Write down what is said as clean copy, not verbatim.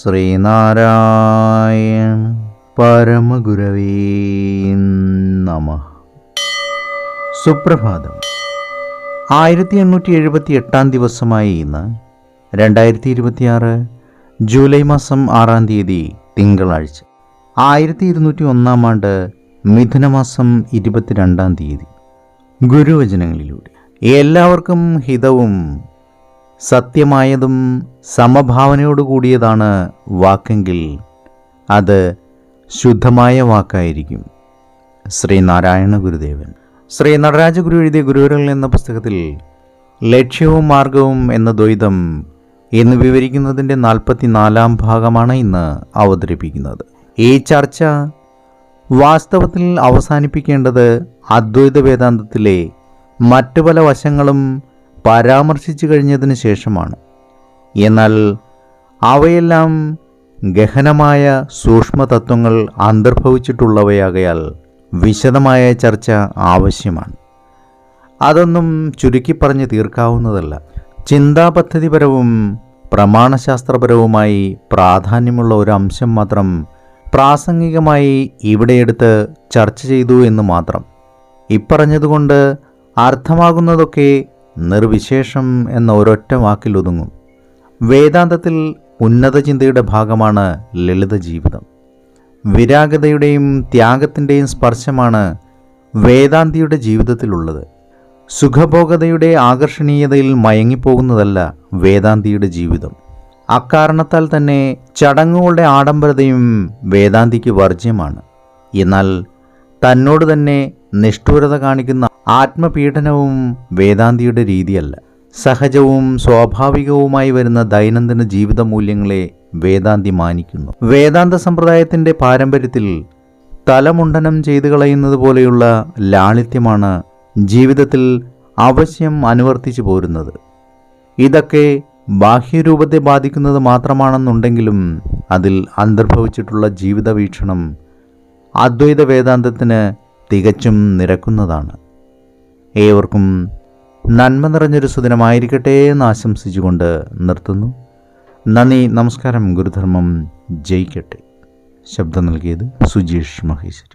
ശ്രീനാരായണ പരമഗുരവേ നമഃ. സുപ്രഭാതം. 1878 ദിവസമായി ഇന്ന് 2026 ജൂലൈ മാസം 6 തീയതി തിങ്കളാഴ്ച. 1201 ആണ്ട് മിഥുനമാസം 22 തീയതി. ഗുരുവചനങ്ങളിലൂടെ എല്ലാവർക്കും ഹിതവും സത്യമായതും സമഭാവനയോടുകൂടിയതാണ് വാക്കെങ്കിൽ അത് ശുദ്ധമായ വാക്കായിരിക്കും. ശ്രീനാരായണ ഗുരുദേവൻ. ശ്രീ നടരാജ ഗുരു എഴുതിയ ഗുരുവരങ്ങൾ എന്ന പുസ്തകത്തിൽ ലക്ഷ്യവും മാർഗവും എന്ന ദ്വൈതം എന്ന് വിവരിക്കുന്നതിൻ്റെ 44 ഭാഗമാണ് ഇന്ന് അവതരിപ്പിക്കുന്നത്. ഈ ചർച്ച വാസ്തവത്തിൽ അവസാനിപ്പിക്കേണ്ടത് അദ്വൈത വേദാന്തത്തിലെ മറ്റു പല വശങ്ങളും പരാമർശിച്ചു കഴിഞ്ഞതിന് ശേഷമാണ്. എന്നാൽ അവയെല്ലാം ഗഹനമായ സൂക്ഷ്മതത്വങ്ങൾ അന്തർഭവിച്ചിട്ടുള്ളവയാകയാൽ വിശദമായ ചർച്ച ആവശ്യമാണ്. അതൊന്നും ചുരുക്കി പറഞ്ഞ് തീർക്കാവുന്നതല്ല. ചിന്താപദ്ധതിപരവും പ്രമാണശാസ്ത്രപരവുമായി പ്രാധാന്യമുള്ള ഒരു അംശം മാത്രം പ്രാസംഗികമായി ഇവിടെയെടുത്ത് ചർച്ച ചെയ്തു എന്ന് മാത്രം. ഇപ്പറഞ്ഞതുകൊണ്ട് അർത്ഥമാകുന്നതൊക്കെ നിർവിശേഷം എന്ന ഒരൊറ്റ വാക്കിൽ ഒതുങ്ങും. വേദാന്തത്തിൽ ഉന്നത ചിന്തയുടെ ഭാഗമാണ് ലളിത ജീവിതം. വിരാഗതയുടെയും ത്യാഗത്തിൻ്റെയും സ്പർശമാണ് വേദാന്തിയുടെ ജീവിതത്തിലുള്ളത്. സുഖഭോഗതയുടെ ആകർഷണീയതയിൽ മയങ്ങിപ്പോകുന്നതല്ല വേദാന്തിയുടെ ജീവിതം. അക്കാരണത്താൽ തന്നെ ചടങ്ങുകളുടെ ആഡംബരതയും വേദാന്തിക്ക് വർജ്യമാണ്. എന്നാൽ തന്നോട് തന്നെ നിഷ്ഠൂരത കാണിക്കുന്ന ആത്മപീഡനവും വേദാന്തിയുടെ രീതിയല്ല. സഹജവും സ്വാഭാവികവുമായി വരുന്ന ദൈനംദിന ജീവിത മൂല്യങ്ങളെ വേദാന്തി മാനിക്കുന്നു. വേദാന്ത സമ്പ്രദായത്തിൻ്റെ പാരമ്പര്യത്തിൽ തലമുണ്ടനം ചെയ്തു കളയുന്നത് പോലെയുള്ള ലാളിത്യമാണ് ജീവിതത്തിൽ അവശ്യം അനുവർത്തിച്ചു പോരുന്നത്. ഇതൊക്കെ ബാഹ്യരൂപത്തെ ബാധിക്കുന്നത് മാത്രമാണെന്നുണ്ടെങ്കിലും അതിൽ അന്തർഭവിച്ചിട്ടുള്ള ജീവിത വീക്ഷണം അദ്വൈത വേദാന്തത്തിന് തികച്ചും നിരക്കുന്നതാണ്. ഏവർക്കും നന്മ നിറഞ്ഞൊരു സുദിനമായിരിക്കട്ടെ എന്ന് ആശംസിച്ചുകൊണ്ട് നിർത്തുന്നു. നന്ദി, നമസ്കാരം. ഗുരുധർമ്മം ജയിക്കട്ടെ. ശബ്ദം നൽകിയത് സുജീഷ് മഹേശ്വരി.